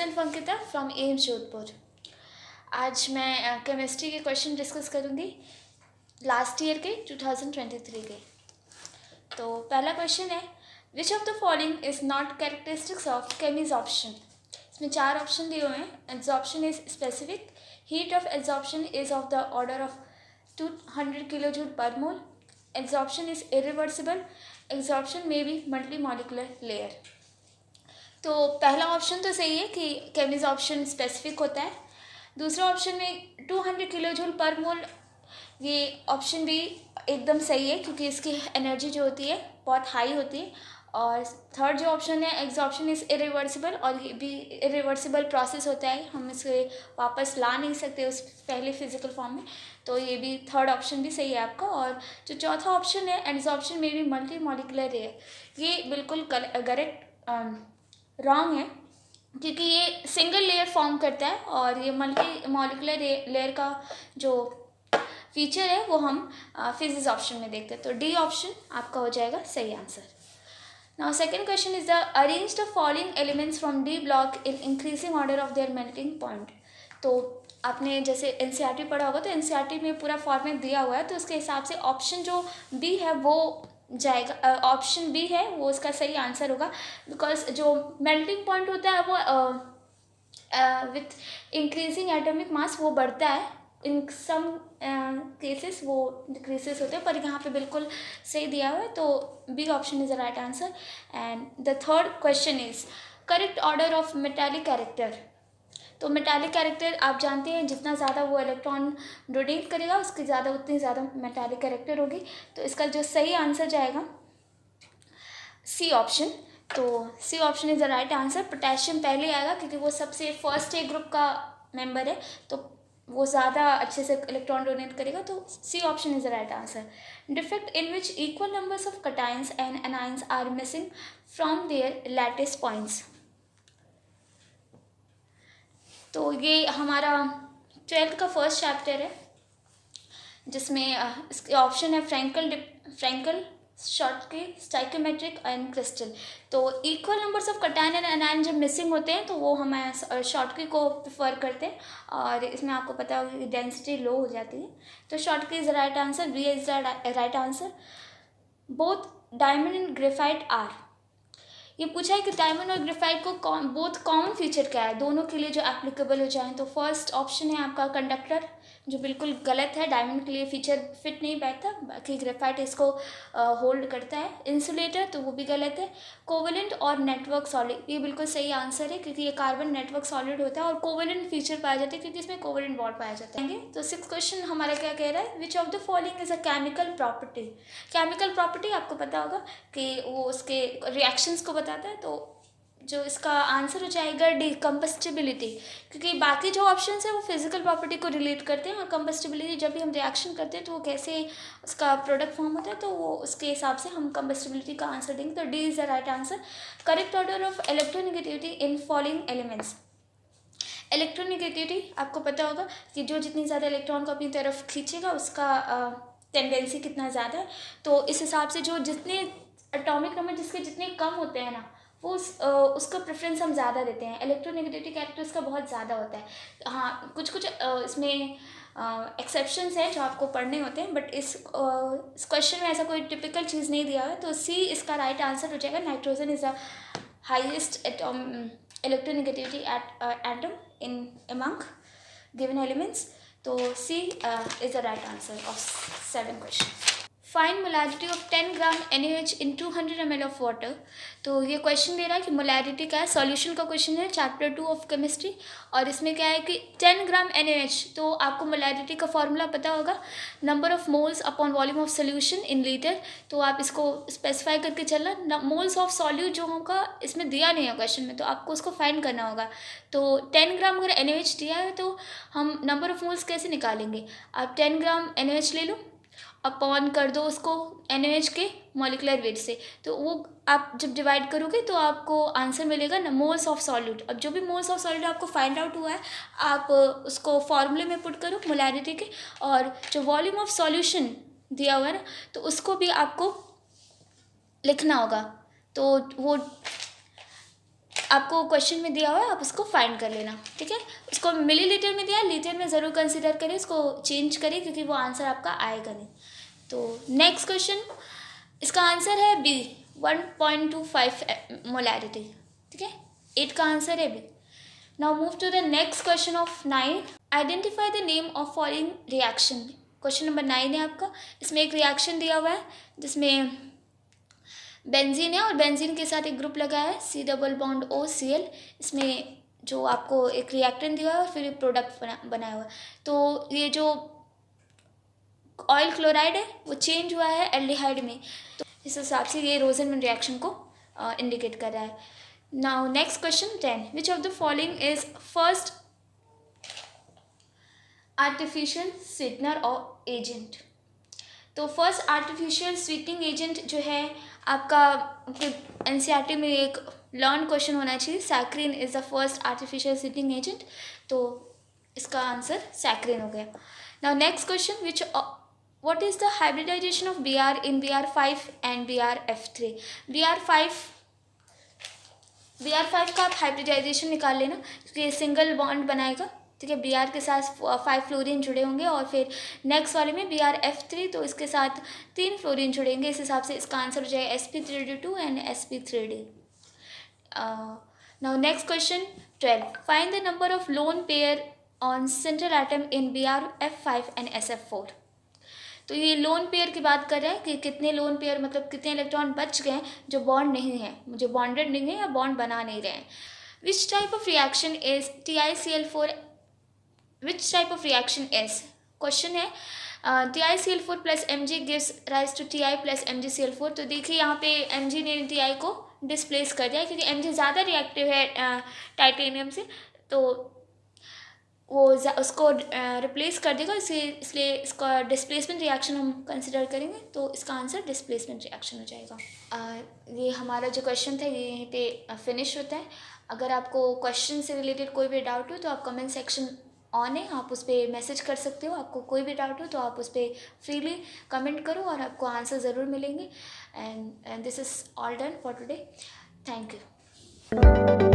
myself Ankita from AIMS Jodhpur. आज मैं chemistry के क्वेश्चन डिस्कस करूँगी लास्ट ईयर के 2023 के। तो पहला क्वेश्चन है, which of the following is not characteristics of chemisorption. इसमें 4 ऑप्शन दिए हुए हैं। Absorption is specific, heat of absorption is of the order of 200 kilojoule per mole, absorption is irreversible, absorption may be multi molecular layer. तो पहला option तो सही है कि केमिजॉर्प्शन स्पेसिफिक होता है। दूसरा ऑप्शन में 200 किलोजूल पर मोल, ये ऑप्शन भी एकदम सही है क्योंकि इसकी एनर्जी जो होती है बहुत हाई होती है। और थर्ड जो ऑप्शन है, एग्जॉर्प्शन इज इरिवर्सिबल, और ये भी इरिवर्सिबल प्रोसेस होता है, हम इसे वापस ला नहीं सकते उस पहले फिजिकल फॉर्म में। तो ये भी थर्ड ऑप्शन भी सही है आपका। और जो चौथा ऑप्शन है, एब्जॉर्प्शन में भी मल्टी मॉलिकुलर है, ये बिल्कुल करेक्ट रॉन्ग है क्योंकि ये सिंगल लेयर फॉर्म करता है और ये मल्टी मॉलिकुलर लेयर का जो फीचर है वो हम फिजिक्स ऑप्शन में देखते हैं। तो डी ऑप्शन आपका हो जाएगा सही answer. Now second question is the arrange the following elements from D block in increasing order of their melting point. तो आपने जैसे एनसीईआरटी पढ़ा होगा तो एनसीईआरटी में पूरा फॉर्मेट दिया हुआ है, तो उसके हिसाब से ऑप्शन जो बी है वो जाएगा, ऑप्शन बी है वो इसका सही आंसर होगा। बिकॉज जो मेल्टिंग पॉइंट होता है वो विथ इंक्रीजिंग एटॉमिक मास वो बढ़ता है, इन सम केसेस वो डिक्रीजेस होते हैं, पर यहाँ पे बिल्कुल सही दिया हुआ है। तो B option is the right answer. And the third question is correct order of metallic character. तो मेटालिक कैरेक्टर आप जानते हैं, जितना ज़्यादा वो इलेक्ट्रॉन डोनेट करेगा उसकी ज़्यादा उतनी ज़्यादा मेटालिक कैरेक्टर होगी। तो इसका जो सही आंसर जाएगा सी ऑप्शन। तो C option is the right answer. Potassium पहले आएगा क्योंकि वो सबसे फर्स्ट ए ग्रुप का मेंबर है, तो वो ज़्यादा अच्छे से इलेक्ट्रॉन डोनेट करेगा। तो C option is the right answer. Defect in which equal numbers of cations and anions are missing from their lattice points. तो ये हमारा 12th का फर्स्ट चैप्टर है जिसमें इसके ऑप्शन है Frenkel, Schottky, stoichiometric and crystal. तो equal numbers of cation and anion जब मिसिंग होते हैं तो वो हम शॉर्टकी को प्रेफर करते हैं, और इसमें आपको पता होगा कि डेंसिटी लो हो जाती है। तो Schottky is the right answer, B is the right answer. Both diamond and graphite are, ये पूछा है कि डायमंड और ग्रेफाइट को बोथ कॉमन फीचर क्या है, दोनों के लिए जो एप्लीकेबल हो जाए। तो फर्स्ट ऑप्शन है आपका कंडक्टर, जो बिल्कुल गलत है, डायमंड के लिए फीचर फिट नहीं बैठता, बाकी ग्रेफाइट इसको होल्ड करता है। इंसुलेटर, तो वो भी गलत है। कोवेलेंट और नेटवर्क सॉलिड, ये बिल्कुल सही आंसर है क्योंकि ये कार्बन नेटवर्क सॉलिड होता है और कोवेलेंट फीचर पाए जाते हैं क्योंकि इसमें कोवेलेंट बॉन्ड पाया जाता है। तो 6th क्वेश्चन हमारा क्या कह रहा है, which of the following is a chemical property. Chemical property आपको पता होगा कि वो उसके रिएक्शंस को बताता है। तो जो इसका आंसर हो जाएगा डी, कंबस्टिबिलिटी, क्योंकि बाकी जो ऑप्शंस है वो फिजिकल प्रॉपर्टी को रिलेट करते हैं, और कंबस्टिबिलिटी जब भी हम रिएक्शन करते हैं तो वो कैसे उसका प्रोडक्ट फॉर्म होता है, तो वो उसके हिसाब से हम कंबस्टिबिलिटी का आंसर देंगे। तो D is the right answer. Correct order of electronegativity in following elements. Electronegativity आपको पता होगा कि जो जितनी ज़्यादा इलेक्ट्रॉन को अपनी तरफ खींचेगा उसका टेंडेंसी कितना ज़्यादा है। तो इस हिसाब से जो जितने एटॉमिक नंबर जिसके जितने कम होते हैं ना, वो उसका प्रेफरेंस हम ज़्यादा देते हैं। इलेक्ट्रोनेगेटिविटी कैरेक्टर इसका बहुत ज़्यादा होता है। हाँ, कुछ इसमें एक्सेप्शंस हैं जो आपको पढ़ने होते हैं, बट इस क्वेश्चन में ऐसा कोई टिपिकल चीज़ नहीं दिया है। तो सी इसका राइट आंसर हो जाएगा। Nitrogen is the highest electronegativity atom in among given elements. तो c is the right answer of 7 question. Find molarity of 10 gram NaOH in 200 ml of water. तो ये क्वेश्चन दे रहा है कि मोलैरिटी क्या है। सॉल्यूशन का क्वेश्चन है, चैप्टर 2 ऑफ केमिस्ट्री, और इसमें क्या है कि 10 ग्राम NaOH। तो आपको मोलैरिटी का फॉर्मूला पता होगा, number of moles upon volume of solution in litre. तो आप इसको स्पेसिफाई करके चलना। मोल्स ऑफ सॉल्यूट जो होगा इसमें दिया नहीं है क्वेश्चन में, तो आपको उसको फाइंड करना होगा। तो 10 ग्राम अगर NaOH दिया है तो हम नंबर ऑफ मोल्स कैसे निकालेंगे। आप 10 ग्राम NaOH ले लो, अपॉन कर दो उसको NaOH के मॉलिकुलर वेट से, तो वो आप जब डिवाइड करोगे तो आपको आंसर मिलेगा ना, मोल्स ऑफ सॉल्यूट। अब जो भी मोल्स ऑफ सॉल्यूट आपको फाइंड आउट हुआ है आप उसको फॉर्मूले में पुट करो मोलैरिटी के, और जो वॉल्यूम ऑफ सॉल्यूशन दिया हुआ है ना तो उसको भी आपको लिखना होगा। तो वो आपको क्वेश्चन में दिया हुआ है, आप उसको फाइंड कर लेना, ठीक है। उसको मिलीलीटर में दिया है, लीटर में ज़रूर कंसिडर करें, उसको चेंज करें क्योंकि वो आंसर आपका आएगा नहीं। तो नेक्स्ट क्वेश्चन, इसका आंसर है बी, 1.25 मोलैरिटी, ठीक है। 8 का आंसर है B. Now move to the next question of 9, identify the name of following reaction. Question number 9 है आपका। इसमें एक रिएक्शन दिया हुआ है जिसमें बेंजीन है और बेंजीन के साथ एक ग्रुप लगा है C डबल बॉन्ड OCl। इसमें जो आपको एक रिएक्टेंट दिया है और फिर एक प्रोडक्ट बनाया हुआ है। तो ये जो ऑयल क्लोराइड है वो चेंज हुआ है एल्डिहाइड में, तो इस हिसाब से ये रोजनमैन रिएक्शन को इंडिकेट कर रहा है। Now next question 10, which of the following is first artificial sweetener और एजेंट। तो फर्स्ट आर्टिफिशियल स्वीटनिंग एजेंट जो है आपका NCERT में एक लर्न क्वेश्चन होना चाहिए, saccharin is the first artificial sweetening agent. तो इसका आंसर सैक्रिन हो गया। Now next question, which what is the hybridization of Br in Br5 and BrF3। Br5 का आप हाइब्रिडाइजेशन निकाल लेना क्योंकि ये सिंगल बॉन्ड बनाएगा, ठीक है। Br के साथ 5 फ्लोरीन जुड़े होंगे और फिर नेक्स्ट वाले में BrF3, तो इसके साथ 3 फ्लोरीन जुड़ेंगे। इस हिसाब से इसका आंसर हो जाएगा sp3d2 and sp3d। Now next question 12, find the number of lone pair on central atom in BrF5 and SF4। तो ये लोन पेयर की बात कर रहे हैं कि कितने लोन पेयर मतलब कितने इलेक्ट्रॉन बच गए जो बॉन्ड नहीं है, जो बॉन्डेड नहीं है या बॉन्ड बना नहीं रहे हैं। Which type of reaction is TiCl4, which type of reaction is, question है TiCl4 plus Mg gives rise to Ti plus MgCl4। तो देखिए यहाँ पे Mg ने Ti को डिस्प्लेस कर दिया क्योंकि Mg ज़्यादा रिएक्टिव है टाइटेनियम से, तो वो उसको रिप्लेस कर देगा, इसलिए इसका डिस्प्लेसमेंट रिएक्शन हम कंसिडर करेंगे। तो इसका आंसर डिस्प्लेसमेंट रिएक्शन हो जाएगा। ये हमारा जो क्वेश्चन था ये यहीं पे फिनिश होता है। अगर आपको क्वेश्चन से रिलेटेड कोई भी डाउट हो तो आप कमेंट सेक्शन ऑन है, आप उस पर मैसेज कर सकते हो। आपको कोई भी डाउट हो तो आप उस पर फ्रीली कमेंट करो और आपको आंसर ज़रूर मिलेंगे। And this is all done for today. Thank you.